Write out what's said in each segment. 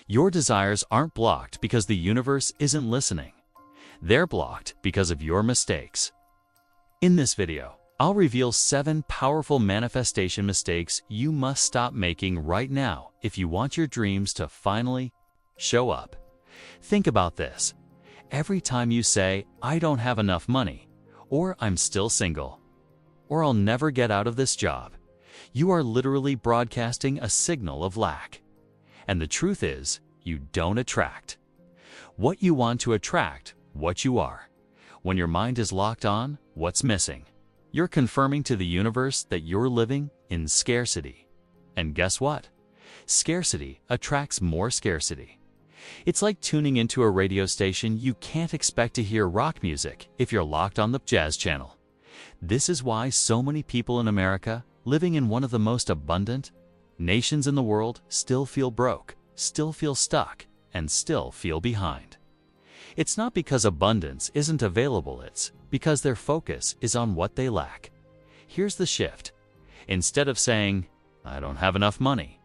Your desires aren't blocked because the universe isn't listening. They're blocked because of your mistakes. In this video, I'll reveal 7 powerful manifestation mistakes you must stop making right now if you want your dreams to finally show up. Think about this. Every time you say, "I don't have enough money," or "I'm still single," or "I'll never get out of this job," you are literally broadcasting a signal of lack. And the truth is, you don't attract what you want to attract what you are. When your mind is locked on what's missing, you're confirming to the universe that you're living in scarcity. And guess what? Scarcity attracts more scarcity. It's like tuning into a radio station. You can't expect to hear rock music if you're locked on the jazz channel. This is why so many people in America, living in one of the most abundant nations in the world, still feel broke, still feel stuck, and still feel behind. It's not because abundance isn't available, it's because their focus is on what they lack. Here's the shift. Instead of saying, "I don't have enough money,"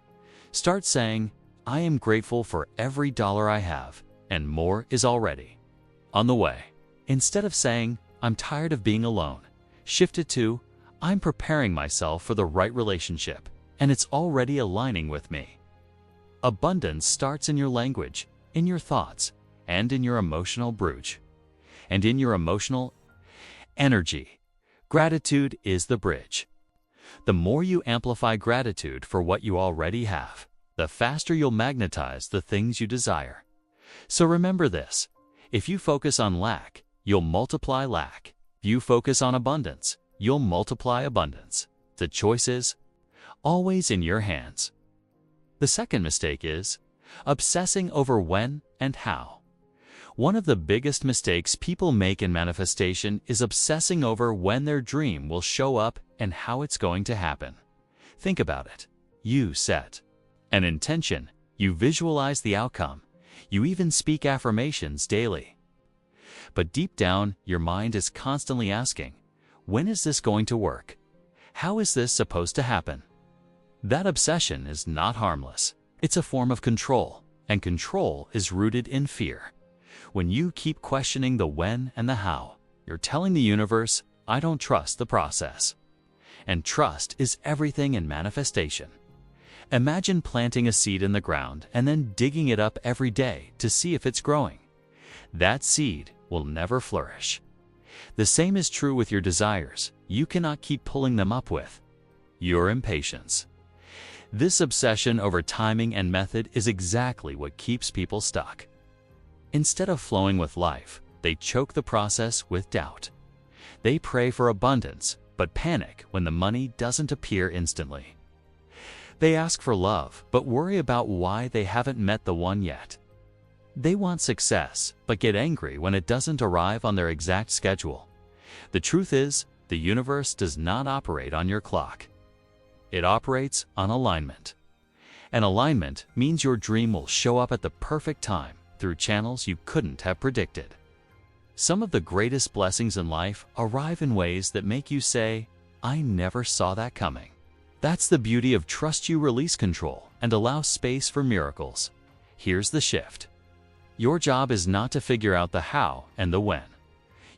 start saying, "I am grateful for every dollar I have, and more is already on the way." Instead of saying, "I'm tired of being alone," shift it to, "I'm preparing myself for the right relationship, and it's already aligning with me." Abundance starts in your language, in your thoughts, and in your emotional bridge. And in your emotional energy, gratitude is the bridge. The more you amplify gratitude for what you already have, the faster you'll magnetize the things you desire. So remember this: if you focus on lack, you'll multiply lack. If you focus on abundance, you'll multiply abundance. The choice is always in your hands. The second mistake is obsessing over when and how. One of the biggest mistakes people make in manifestation is obsessing over when their dream will show up and how it's going to happen. Think about it. You set an intention, you visualize the outcome, you even speak affirmations daily. But deep down, your mind is constantly asking, when is this going to work? How is this supposed to happen? That obsession is not harmless. It's a form of control, and control is rooted in fear. When you keep questioning the when and the how, you're telling the universe, "I don't trust the process." And trust is everything in manifestation. Imagine planting a seed in the ground and then digging it up every day to see if it's growing. That seed will never flourish. The same is true with your desires. You cannot keep pulling them up with your impatience. This obsession over timing and method is exactly what keeps people stuck. Instead of flowing with life, they choke the process with doubt. They pray for abundance, but panic when the money doesn't appear instantly. They ask for love, but worry about why they haven't met the one yet. They want success, but get angry when it doesn't arrive on their exact schedule. The truth is, the universe does not operate on your clock. It operates on alignment. And alignment means your dream will show up at the perfect time through channels you couldn't have predicted. Some of the greatest blessings in life arrive in ways that make you say, "I never saw that coming." That's the beauty of trust. You release control and allow space for miracles. Here's the shift. Your job is not to figure out the how and the when.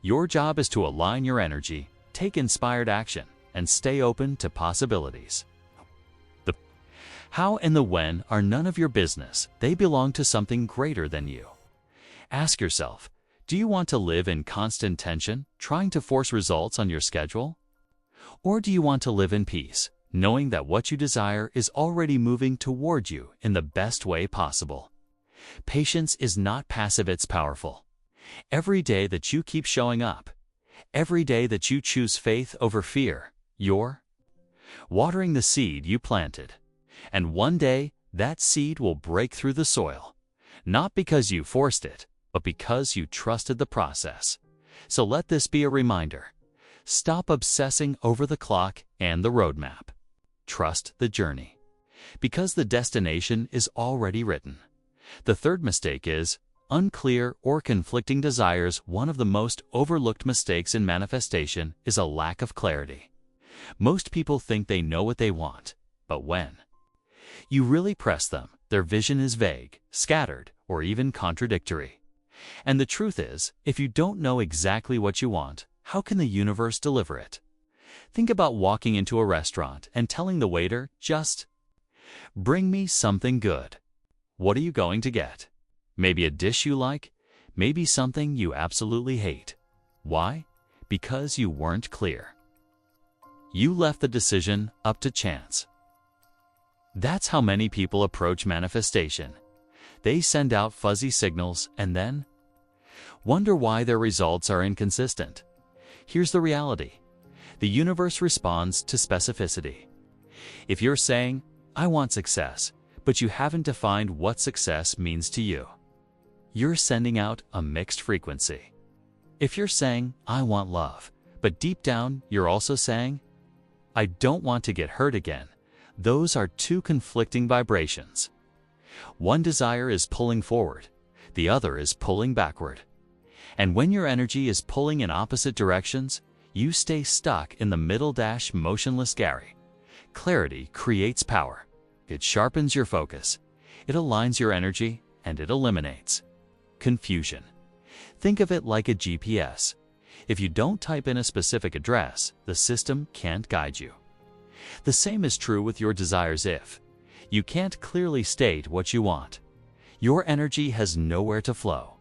Your job is to align your energy, take inspired action, and stay open to possibilities. The how and the when are none of your business. They belong to something greater than you. Ask yourself, do you want to live in constant tension, trying to force results on your schedule? Or do you want to live in peace, knowing that what you desire is already moving toward you in the best way possible? Patience is not passive, it's powerful. Every day that you keep showing up, every day that you choose faith over fear, you're watering the seed you planted. And one day, that seed will break through the soil, not because you forced it, but because you trusted the process. So let this be a reminder. Stop obsessing over the clock and the roadmap. Trust the journey, because the destination is already written. The third mistake is unclear or conflicting desires. One of the most overlooked mistakes in manifestation is a lack of clarity. Most people think they know what they want, but when you really press them, Their vision is vague, scattered, or even contradictory. And the truth is, if you don't know exactly what you want, how can the universe deliver it? Think about walking into a restaurant and telling the waiter, just bring me something good. What are you going to get? Maybe a dish you like, maybe something you absolutely hate. Why? Because you weren't clear. You left the decision up to chance. That's how many people approach manifestation. They send out fuzzy signals and then wonder why their results are inconsistent. Here's the reality. The universe responds to specificity. If you're saying, I want success, but you haven't defined what success means to you, you're sending out a mixed frequency. If you're saying, I want love, but deep down you're also saying, I don't want to get hurt again, those are two conflicting vibrations. One desire is pulling forward, the other is pulling backward. And when your energy is pulling in opposite directions, you stay stuck in the middle – motionless Gary. Clarity creates power. It sharpens your focus. It aligns your energy, and it eliminates confusion. Think of it like a GPS. If you don't type in a specific address, the system can't guide you. The same is true with your desires. If you can't clearly state what you want, your energy has nowhere to flow.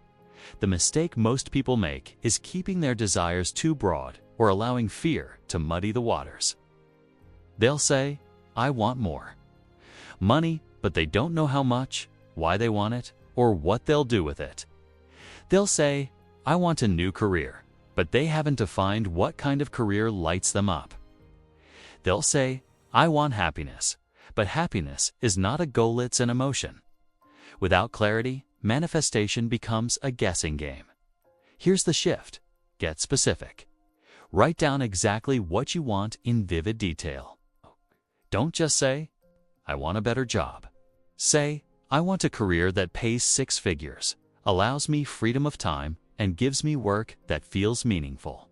The mistake most people make is keeping their desires too broad or allowing fear to muddy the waters. They'll say, I want more money, but they don't know how much, why they want it, or what they'll do with it. They'll say, I want a new career, but they haven't defined what kind of career lights them up. They'll say, I want happiness, but happiness is not a goal, it's an emotion. Without clarity, manifestation becomes a guessing game. Here's the shift. Get specific. Write down exactly what you want in vivid detail. Don't just say, I want a better job. Say, I want a career that pays 6 figures, allows me freedom of time, and gives me work that feels meaningful.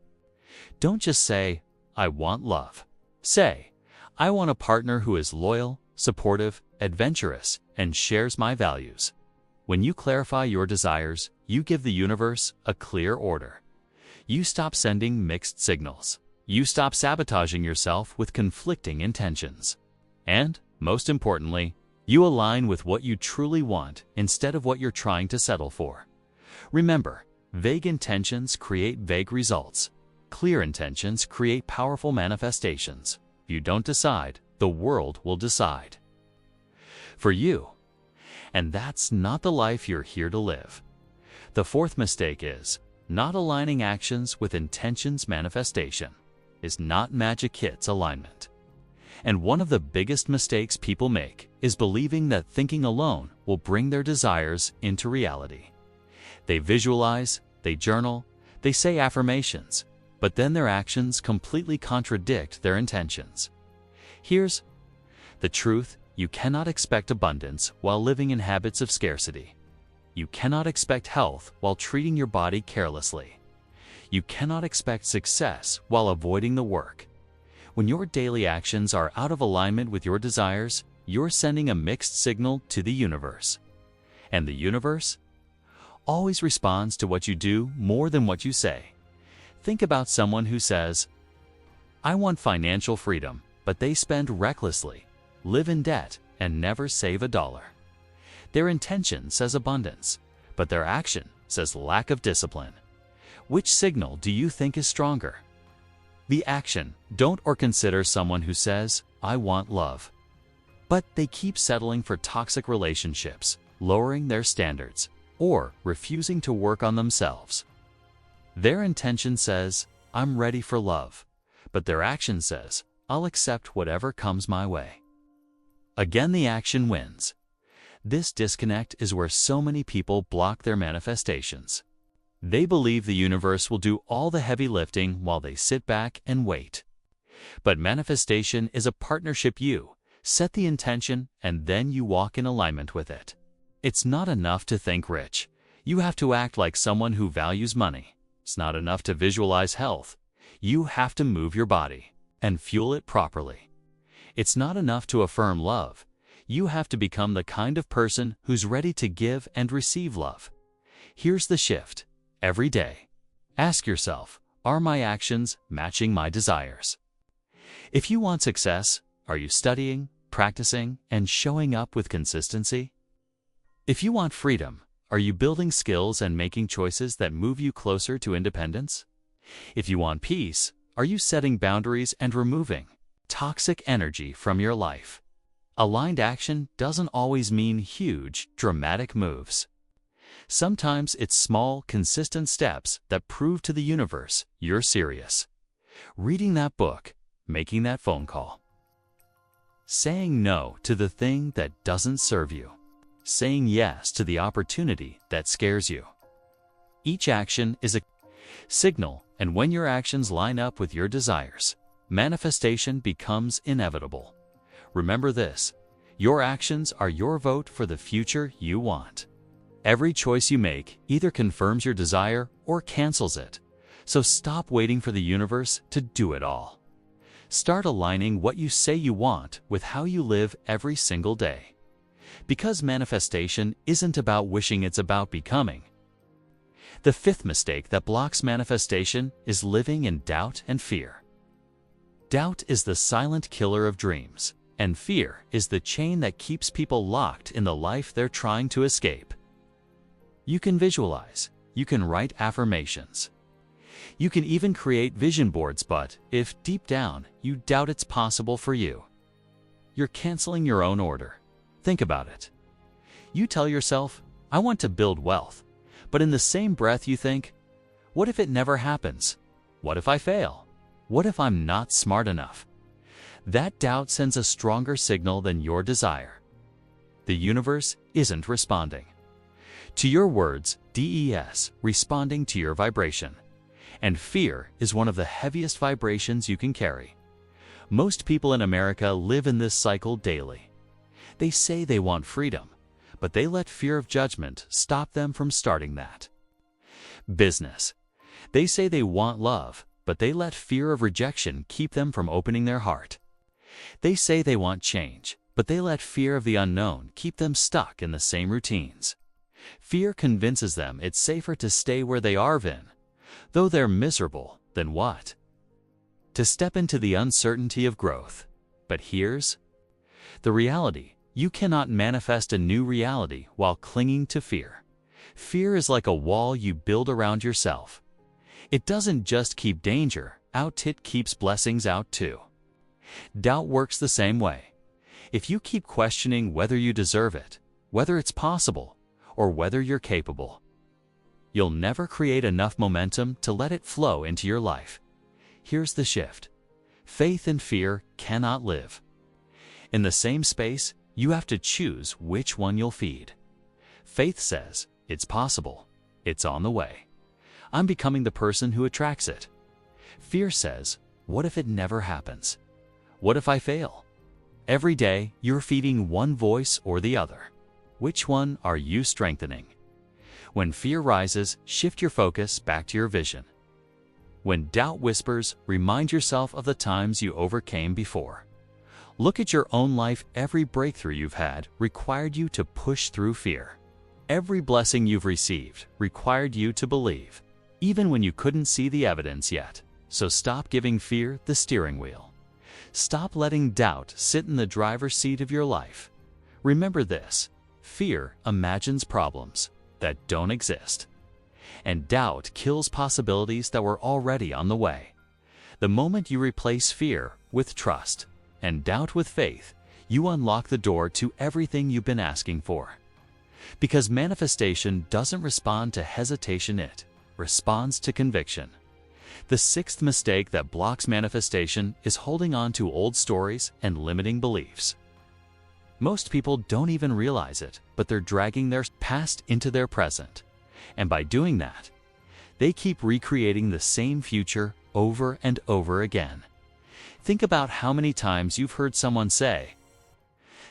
Don't just say, I want love. Say, I want a partner who is loyal, supportive, adventurous, and shares my values. When you clarify your desires, you give the universe a clear order. You stop sending mixed signals. You stop sabotaging yourself with conflicting intentions. And, most importantly, you align with what you truly want instead of what you're trying to settle for. Remember, vague intentions create vague results. Clear intentions create powerful manifestations. If you don't decide, the world will decide for you. And that's not the life you're here to live. The fourth mistake is not aligning actions with intentions. Manifestation is not magic hits alignment. And one of the biggest mistakes people make is believing that thinking alone will bring their desires into reality. They visualize, they journal, they say affirmations, but then their actions completely contradict their intentions. Here's the truth. You cannot expect abundance while living in habits of scarcity. You cannot expect health while treating your body carelessly. You cannot expect success while avoiding the work. When your daily actions are out of alignment with your desires, you're sending a mixed signal to the universe. And the universe always responds to what you do more than what you say. Think about someone who says, I want financial freedom, but they spend recklessly, live in debt, and never save a dollar. Their intention says abundance, but their action says lack of discipline. Which signal do you think is stronger? The action. Don't or consider someone who says, I want love, but they keep settling for toxic relationships, lowering their standards, or refusing to work on themselves. Their intention says, I'm ready for love, but their action says, I'll accept whatever comes my way. Again, the action wins. This disconnect is where so many people block their manifestations. They believe the universe will do all the heavy lifting while they sit back and wait. But manifestation is a partnership. You set the intention and then you walk in alignment with it. It's not enough to think rich. You have to act like someone who values money. It's not enough to visualize health. You have to move your body and fuel it properly. It's not enough to affirm love. You have to become the kind of person who's ready to give and receive love. Here's the shift. Every day, ask yourself, are my actions matching my desires? If you want success, are you studying, practicing, and showing up with consistency? If you want freedom, are you building skills and making choices that move you closer to independence? If you want peace, are you setting boundaries and removing toxic energy from your life? Aligned action doesn't always mean huge, dramatic moves. Sometimes it's small, consistent steps that prove to the universe you're serious. Reading that book, making that phone call. Saying no to the thing that doesn't serve you. Saying yes to the opportunity that scares you. Each action is a signal, and when your actions line up with your desires, manifestation becomes inevitable. Remember this, your actions are your vote for the future you want. Every choice you make either confirms your desire or cancels it, so stop waiting for the universe to do it all. Start aligning what you say you want with how you live every single day. Because manifestation isn't about wishing, it's about becoming. The fifth mistake that blocks manifestation is living in doubt and fear. Doubt is the silent killer of dreams, and fear is the chain that keeps people locked in the life they're trying to escape. You can visualize, you can write affirmations, you can even create vision boards, but if deep down you doubt it's possible for you, you're canceling your own order. Think about it. You tell yourself, I want to build wealth, but in the same breath you think, what if it never happens? What if I fail? What if I'm not smart enough? That doubt sends a stronger signal than your desire. The universe isn't responding to your words, responding to your vibration. And fear is one of the heaviest vibrations you can carry. Most people in America live in this cycle daily. They say they want freedom, but they let fear of judgment stop them from starting that. Business. They say they want love, but they let fear of rejection keep them from opening their heart. They say they want change, but they let fear of the unknown keep them stuck in the same routines. Fear convinces them it's safer to stay where they are in, though they're miserable, than what? To step into the uncertainty of growth. But here's the reality. You cannot manifest a new reality while clinging to fear. Fear is like a wall you build around yourself. It doesn't just keep danger out, it keeps blessings out too. Doubt works the same way. If you keep questioning whether you deserve it, whether it's possible, or whether you're capable, you'll never create enough momentum to let it flow into your life. Here's the shift. Faith and fear cannot live in the same space. You have to choose which one you'll feed. Faith says, it's possible, it's on the way, I'm becoming the person who attracts it. Fear says, what if it never happens? What if I fail? Every day, you're feeding one voice or the other. Which one are you strengthening? When fear rises, shift your focus back to your vision. When doubt whispers, remind yourself of the times you overcame before. Look at your own life. Every breakthrough you've had required you to push through fear. Every blessing you've received required you to believe, even when you couldn't see the evidence yet. So stop giving fear the steering wheel. Stop letting doubt sit in the driver's seat of your life. Remember this, fear imagines problems that don't exist, and doubt kills possibilities that were already on the way. The moment you replace fear with trust and doubt with faith, you unlock the door to everything you've been asking for. Because manifestation doesn't respond to hesitation, it responds to conviction. The sixth mistake that blocks manifestation is holding on to old stories and limiting beliefs. Most people don't even realize it, but they're dragging their past into their present. And by doing that, they keep recreating the same future over and over again. Think about how many times you've heard someone say,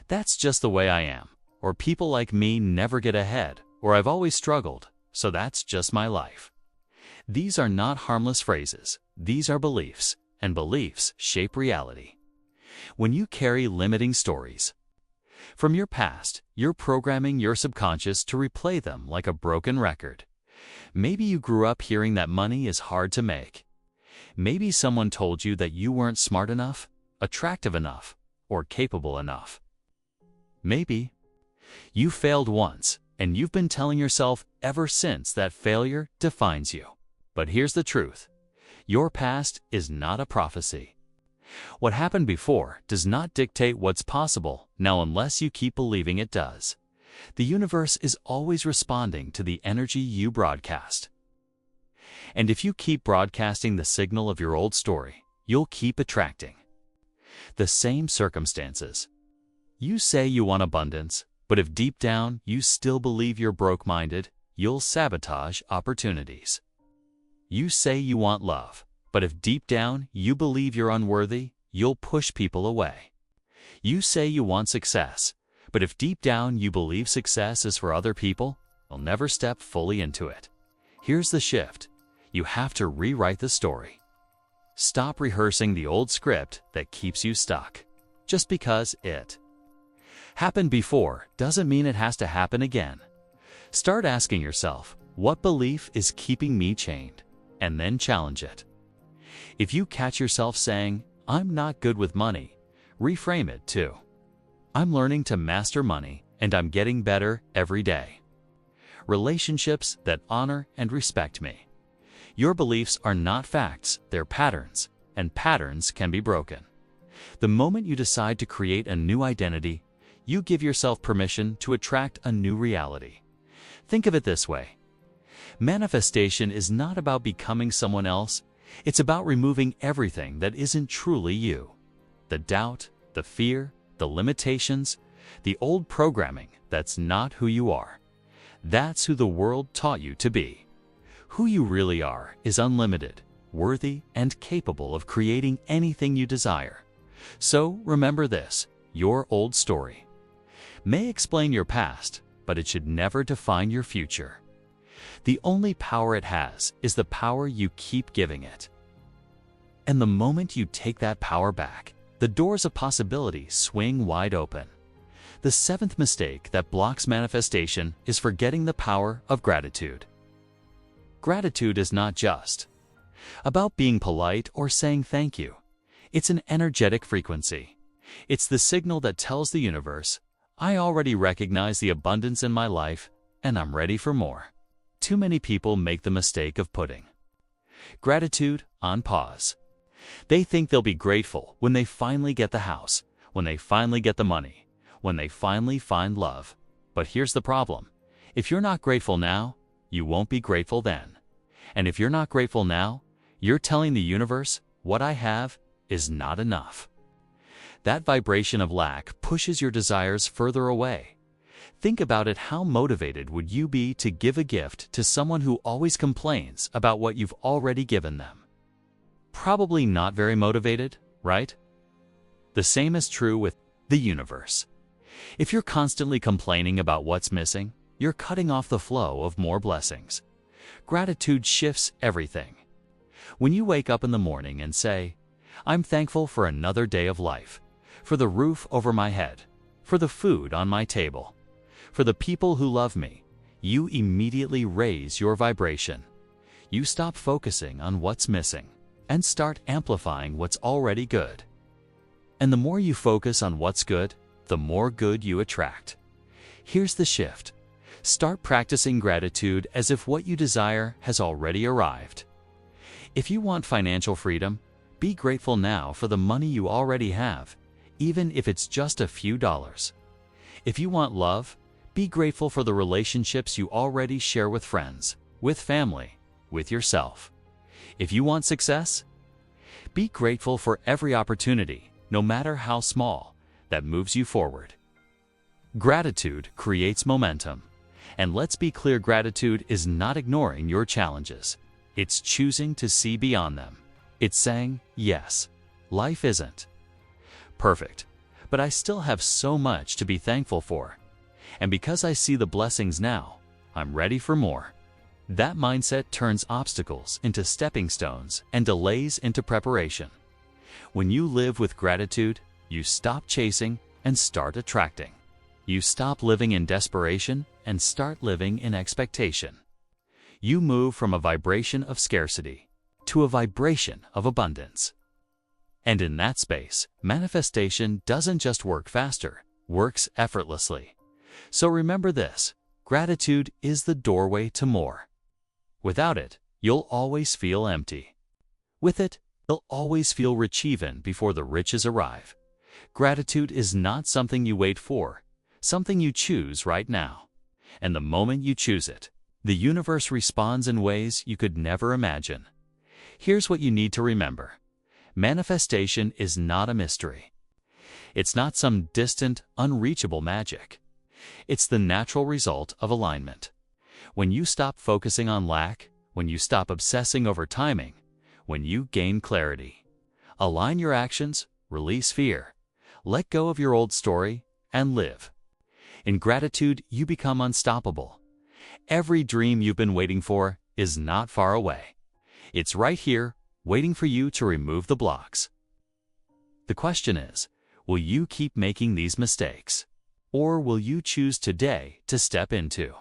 "That's just the way I am," or "People like me never get ahead," or "I've always struggled, so that's just my life." These are not harmless phrases. These are beliefs, and beliefs shape reality. When you carry limiting stories, From your past, you're programming your subconscious to replay them like a broken record. Maybe you grew up hearing that money is hard to make. Maybe someone told you that you weren't smart enough, attractive enough, or capable enough. Maybe you failed once, and you've been telling yourself ever since that failure defines you. But here's the truth. Your past is not a prophecy. What happened before does not dictate what's possible now unless you keep believing it does. The universe is always responding to the energy you broadcast. And if you keep broadcasting the signal of your old story, you'll keep attracting the same circumstances. You say you want abundance, but if deep down you still believe you're broke-minded, you'll sabotage opportunities. You say you want love, but if deep down you believe you're unworthy, you'll push people away. You say you want success, but if deep down you believe success is for other people, you'll never step fully into it. Here's the shift. You have to rewrite the story. Stop rehearsing the old script that keeps you stuck. Just because it happened before doesn't mean it has to happen again. Start asking yourself, what belief is keeping me chained? And then challenge it. If you catch yourself saying, I'm not good with money, reframe it to, I'm learning to master money and I'm getting better every day. Relationships that honor and respect me. Your beliefs are not facts, they're patterns, and patterns can be broken. The moment you decide to create a new identity, you give yourself permission to attract a new reality. Think of it this way. Manifestation is not about becoming someone else, it's about removing everything that isn't truly you. The doubt, the fear, the limitations, the old programming that's not who you are. That's who the world taught you to be. Who you really are is unlimited, worthy, and capable of creating anything you desire. So remember this, your old story may explain your past, but it should never define your future. The only power it has is the power you keep giving it. And the moment you take that power back, the doors of possibility swing wide open. The seventh mistake that blocks manifestation is forgetting the power of gratitude. Gratitude is not just about being polite or saying thank you. It's an energetic frequency. It's the signal that tells the universe, I already recognize the abundance in my life and I'm ready for more. Too many people make the mistake of putting gratitude on pause. They think they'll be grateful when they finally get the house, when they finally get the money, when they finally find love. But here's the problem. If you're not grateful now, you won't be grateful then. And if you're not grateful now, you're telling the universe, what I have is not enough. That vibration of lack pushes your desires further away. Think about it, how motivated would you be to give a gift to someone who always complains about what you've already given them? Probably not very motivated, right? The same is true with the universe. If you're constantly complaining about what's missing, you're cutting off the flow of more blessings. Gratitude shifts everything. When you wake up in the morning and say, I'm thankful for another day of life, for the roof over my head, for the food on my table, for the people who love me, you immediately raise your vibration. You stop focusing on what's missing and start amplifying what's already good. And the more you focus on what's good, the more good you attract. Here's the shift. Start practicing gratitude as if what you desire has already arrived. If you want financial freedom, be grateful now for the money you already have, even if it's just a few dollars. If you want love, be grateful for the relationships you already share with friends, with family, with yourself. If you want success, be grateful for every opportunity, no matter how small, that moves you forward. Gratitude creates momentum. And let's be clear, gratitude is not ignoring your challenges. It's choosing to see beyond them. It's saying, yes, life isn't perfect, but I still have so much to be thankful for. And because I see the blessings now, I'm ready for more. That mindset turns obstacles into stepping stones and delays into preparation. When you live with gratitude, you stop chasing and start attracting. You stop living in desperation and start living in expectation. You move from a vibration of scarcity to a vibration of abundance. And in that space, manifestation doesn't just work faster, works effortlessly. So remember this, gratitude is the doorway to more. Without it, you'll always feel empty. With it, you'll always feel rich even before the riches arrive. Gratitude is not something you wait for, something you choose right now. And the moment you choose it, the universe responds in ways you could never imagine. Here's what you need to remember. Manifestation is not a mystery. It's not some distant, unreachable magic. It's the natural result of alignment. When you stop focusing on lack, when you stop obsessing over timing, when you gain clarity, align your actions, release fear, let go of your old story, and live. In gratitude, you become unstoppable. Every dream you've been waiting for is not far away. It's right here, waiting for you to remove the blocks. The question is, will you keep making these mistakes? Or will you choose today to step into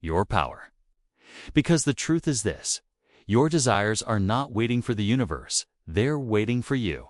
your power? Because the truth is this, your desires are not waiting for the universe, they're waiting for you.